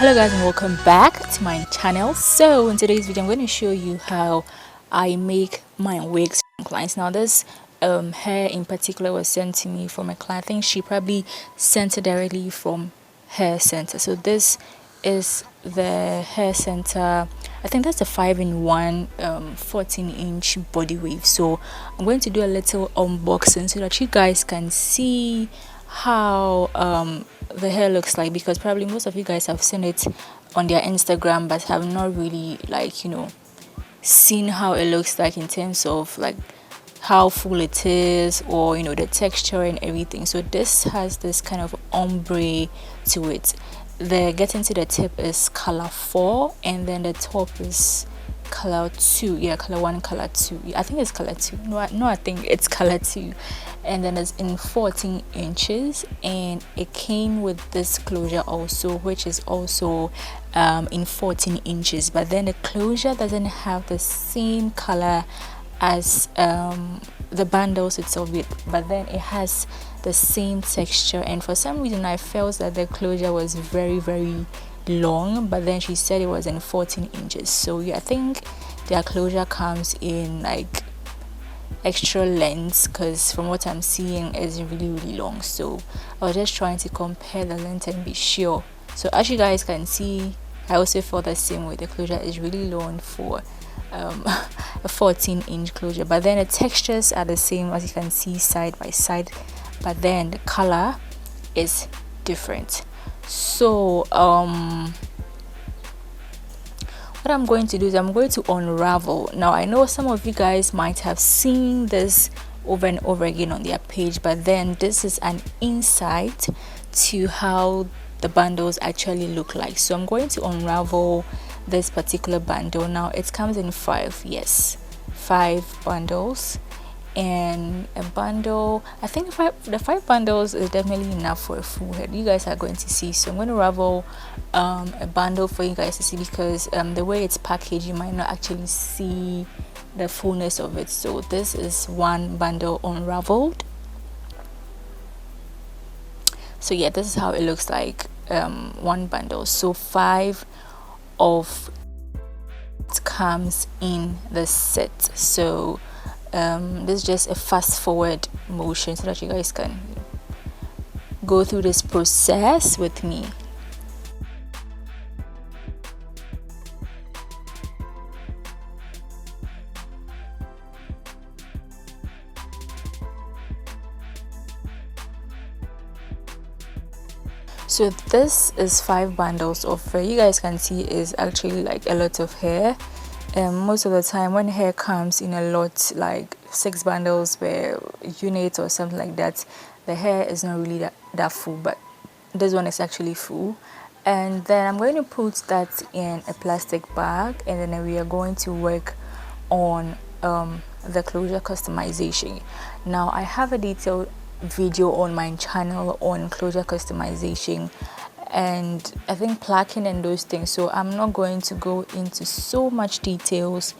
Hello guys, and welcome back to my channel. So in today's video I'm going to show you how I make my wigs from clients. Now this hair in particular was sent to me from a client. I think she probably sent it directly from Hair Center. So this is the Hair Center. I think that's a 5-in-1 14-inch body wave. So I'm going to do a little unboxing so that you guys can see how the hair looks like, because probably most of you guys have seen it on their Instagram but have not really seen how it looks like in terms of like how full it is, or the texture and everything. So this has this kind of ombre to it. The getting to the tip is color 4, and then the top is color 2. Yeah, color 1, color 2. I think it's color 2. No, I think it's color 2. And then it's in 14 inches, and it came with this closure also, which is also in 14 inches. But then the closure doesn't have the same color as the bundles itself, but then it has the same texture. And for some reason I felt that the closure was very, very long, but then she said it was in 14 inches. So yeah, I think their closure comes in like extra length, because from what I'm seeing is really, really long. So I was just trying to compare the length and be sure. So as you guys can see, I also felt the same way. The closure is really long for a 14-inch closure, but then the textures are the same, as you can see, side by side, but then the color is different. So what I'm going to do is I'm going to unravel. Now I know some of you guys might have seen this over and over again on their page, but then this is an insight to how the bundles actually look like. So I'm going to unravel this particular bundle. Now it comes in 5 bundles, and a bundle, I think the 5 bundles is definitely enough for a full head. You guys are going to see. So I'm going to ravel a bundle for you guys to see, because the way it's packaged, you might not actually see the fullness of it. So this is one bundle unraveled. So yeah, this is how it looks like, one bundle. So 5 of it comes in the set. So this is just a fast forward motion so that you guys can go through this process with me. So this is 5 bundles of hair. You guys can see is actually like a lot of hair. Most of the time when hair comes in a lot, like 6 bundles per unit or something like that, the hair is not really that full, but this one is actually full. And then I'm going to put that in a plastic bag, and then we are going to work on the closure customization. Now I have a detailed video on my channel on closure customization, and I think plucking and those things, so I'm not going to go into so much details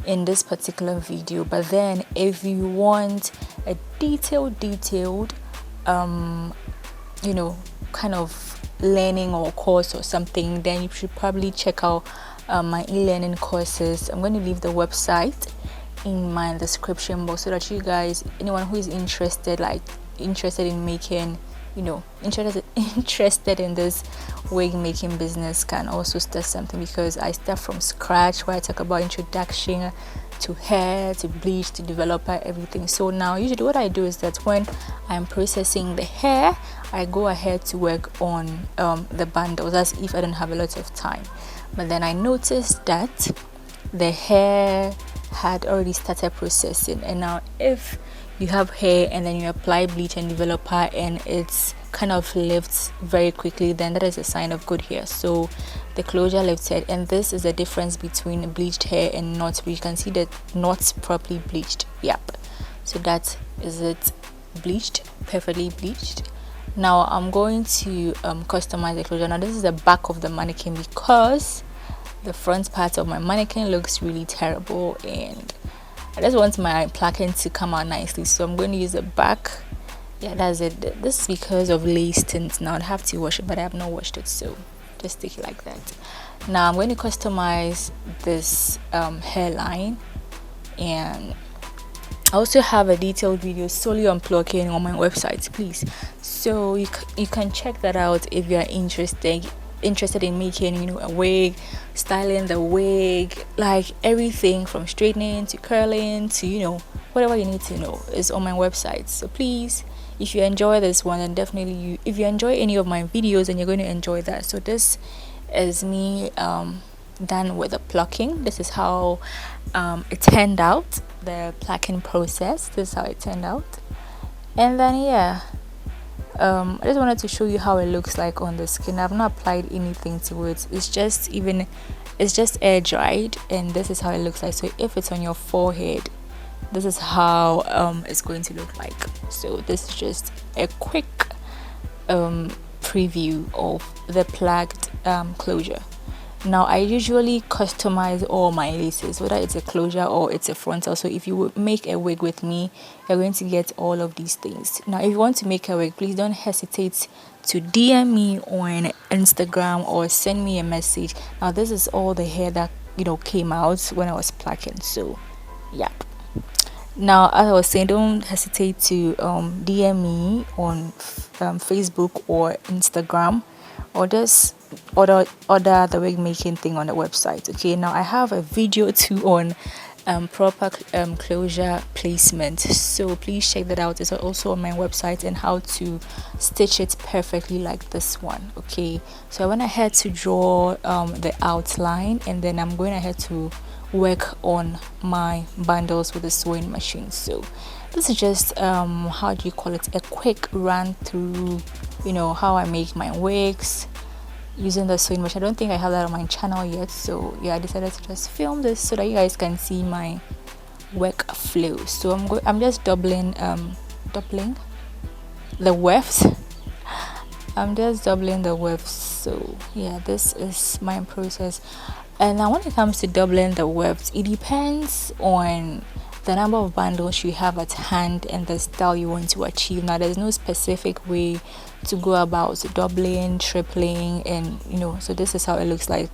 in this particular video. But then if you want a detailed kind of learning or course or something, then you should probably check out my e-learning courses. I'm going to leave the website in my description box so that you guys, anyone who is interested in making, interested in this wig making business, can also start something, because I start from scratch, where I talk about introduction to hair, to bleach, to developer, everything. So now usually what I do is that when I'm processing the hair, I go ahead to work on the bundles as if I don't have a lot of time. But then I noticed that the hair had already started processing, and now if you have hair and then you apply bleach and developer and it's kind of lifts very quickly, then that is a sign of good hair. So the closure lifted, and this is the difference between bleached hair and not. You can see that not properly bleached. Yep, so that is it, bleached, perfectly bleached. Now I'm going to customize the closure. Now this is the back of the mannequin, because the front part of my mannequin looks really terrible, and I just want my plucking to come out nicely, so I'm going to use the back. Yeah, that's it. This is because of lace tints. Now I'd have to wash it, but I have not washed it. So just take it like that. Now I'm going to customize this hairline, and I also have a detailed video solely on plucking on my website, please, so you can check that out if you are interested in making, you know, a wig, styling the wig, like everything from straightening to curling to, you know, whatever you need to know is on my website. So please, if you enjoy this one, then definitely if you enjoy any of my videos, then you're going to enjoy that. So this is me done with the plucking. This is how it turned out, the plucking process. This is how it turned out. And then yeah, I just wanted to show you how it looks like on the skin. I've not applied anything to it. It's just air dried, and this is how it looks like. So if it's on your forehead, this is how it's going to look like. So this is just a quick preview of the plucked closure. Now I usually customize all my laces, whether it's a closure or it's a frontal. So if you would make a wig with me, you're going to get all of these things. Now if you want to make a wig, please don't hesitate to DM me on Instagram or send me a message. Now this is all the hair that, you know, came out when I was plucking. So yeah. Now, as I was saying, don't hesitate to DM me on Facebook or Instagram, or just order the wig making thing on the website. Okay, now I have a video too on proper closure placement, so please check that out. It's also on my website, and how to stitch it perfectly like this one. Okay, so I went ahead to draw the outline, and then I'm going ahead to work on my bundles with the sewing machine. So this is just how do you call it, a quick run through, you know, how I make my wigs using the sewing machine. I don't think I have that on my channel yet, so yeah, I decided to just film this so that you guys can see my work flow. So I'm just doubling the wefts. I'm just doubling the wefts. So yeah, this is my process. And now when it comes to doubling the wefts, it depends on the number of bundles you have at hand and the style you want to achieve. Now there's no specific way to go about doubling, tripling, and you know, so this is how it looks like.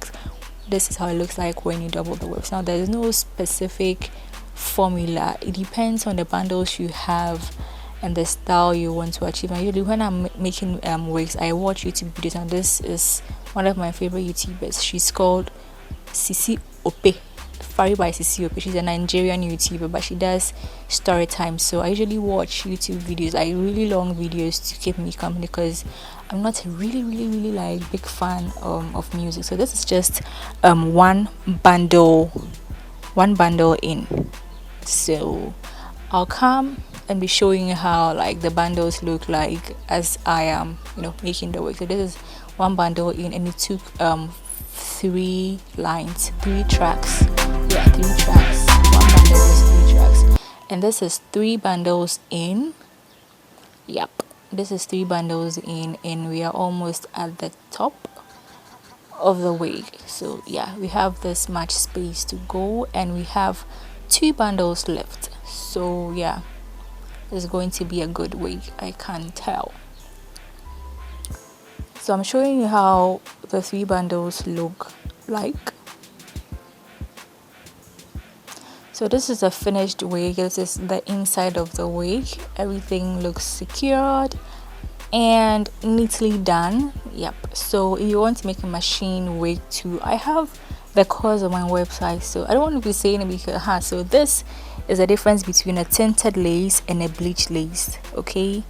This is how it looks like when you double the wefts. Now there's no specific formula. It depends on the bundles you have and the style you want to achieve. And usually when I'm making wigs, I watch YouTube videos, and this is one of my favorite YouTubers. She's called Sisi Ope, Fari by Sisi Ope. She's a Nigerian YouTuber, but she does story time. So I usually watch YouTube videos, like really long videos, to keep me company, because I'm not a really like big fan of music. So this is just one bundle in. So I'll come and be showing you how like the bundles look like as I am, you know, making the wig. So this is one bundle in, and it took 3 lines, 3 tracks. Yeah, 3 tracks. One bundle is 3 tracks, and this is 3 bundles in. Yep, this is 3 bundles in, and we are almost at the top of the wig. So yeah, we have this much space to go, and we have 2 bundles left. So yeah, it's going to be a good wig, I can tell. So I'm showing you how the 3 bundles look like. So this is a finished wig. This is the inside of the wig. Everything looks secured and neatly done. Yep. So if you want to make a machine wig too, I have the course on my website. So I don't want to be saying it because so this is the difference between a tinted lace and a bleach lace. Okay,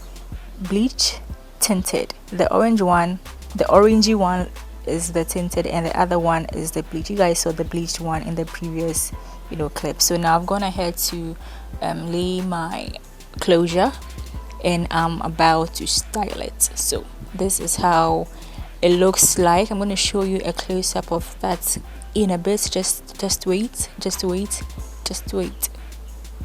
bleach, tinted. The orangey one is the tinted, and the other one is the bleach. You guys saw the bleached one in the previous, you know, clip. So now I've gone ahead to lay my closure, and I'm about to style it. So this is how it looks like. I'm going to show you a close-up of that in a bit. Just wait.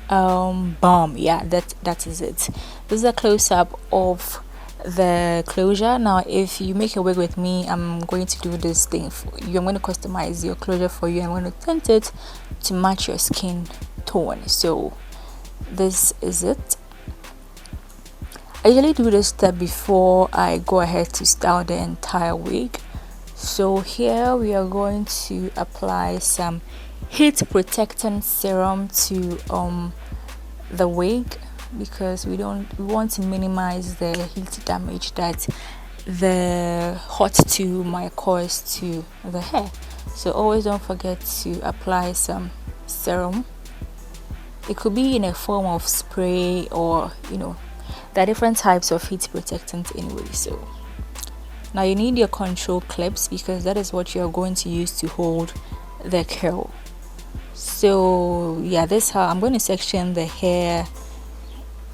Boom. Yeah, that is it. This is a close-up of the closure. Now if you make a wig with me, I'm going to do this thing for you. I'm going to customize your closure for you. I'm going to tint it to match your skin tone. So this is it. I usually do this step before I go ahead to style the entire wig. So here we are going to apply some heat protectant serum to the wig, because we want to minimize the heat damage that the hot tube might cause to the hair. So always don't forget to apply some serum. It could be in a form of spray, or there are different types of heat protectant anyway. So now you need your control clips, because that is what you're going to use to hold the curl. So yeah, this how I'm going to section the hair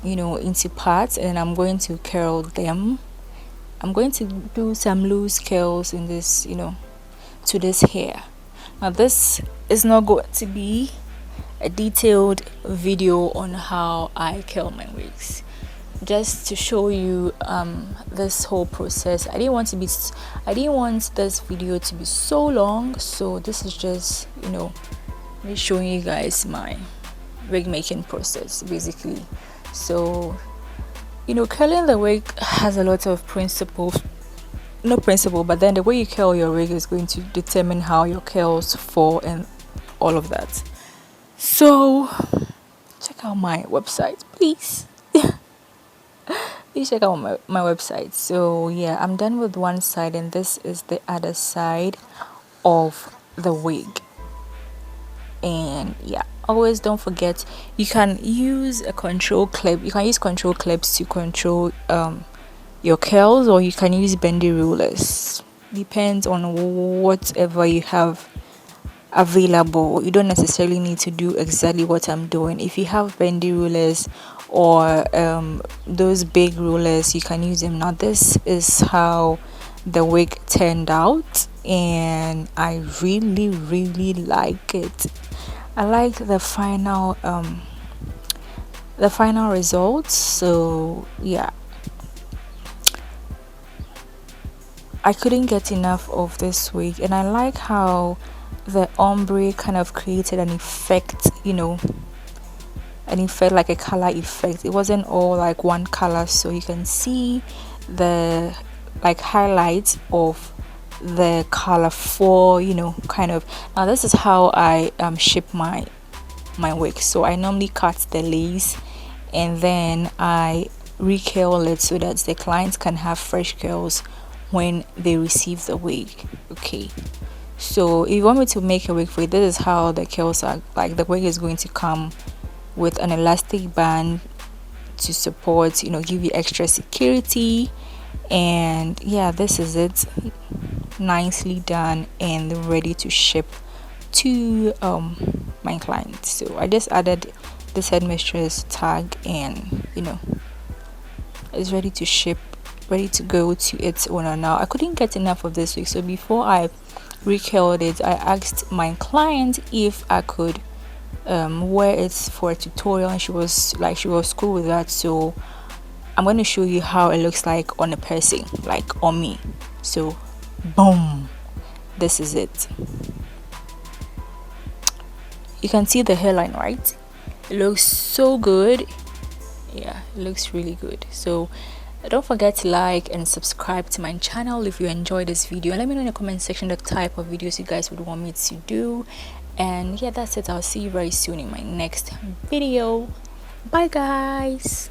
into parts, and I'm going to curl them. I'm going to do some loose curls in this to this hair. Now this is not going to be a detailed video on how I curl my wigs, just to show you this whole process. I didn't want this video to be so long, so this is just me showing you guys my wig making process basically. So curling the wig has a lot of principles, but then the way you curl your wig is going to determine how your curls fall and all of that. So check out my website, please. Please check out my website. So yeah, I'm done with one side, and this is the other side of the wig. And yeah, always don't forget, you can use a control clip. You can use control clips to control your curls, or you can use bendy rulers. Depends on whatever you have available. You don't necessarily need to do exactly what I'm doing. If you have bendy rulers or those big rulers, you can use them. Now this is how the wig turned out, and I really like it. I like the final results. So yeah, I couldn't get enough of this wig, and I like how the ombre kind of created an effect, like a color effect. It wasn't all like one color, so you can see the like highlights of the color for kind of. Now this is how I shape my wig. So I normally cut the lace, and then I recurl it so that the clients can have fresh curls when they receive the wig. Okay, so if you want me to make a wig for you, this is how the curls are. Like, the wig is going to come with an elastic band to support, give you extra security. And yeah, this is it, nicely done and ready to ship to my client. So I just added this Headmistress tag, and it's ready to ship, ready to go to its owner. Now I couldn't get enough of this wig, so before I recurled it, I asked my client if I could wear it for a tutorial, and she was cool with that. So I'm going to show you how it looks like on a person, like on me. So boom, this is it. You can see the hairline, right? It looks so good. Yeah, it looks really good. So don't forget to like and subscribe to my channel if you enjoyed this video, and let me know in the comment section the type of videos you guys would want me to do. And yeah, that's it. I'll see you very soon in my next video. Bye guys.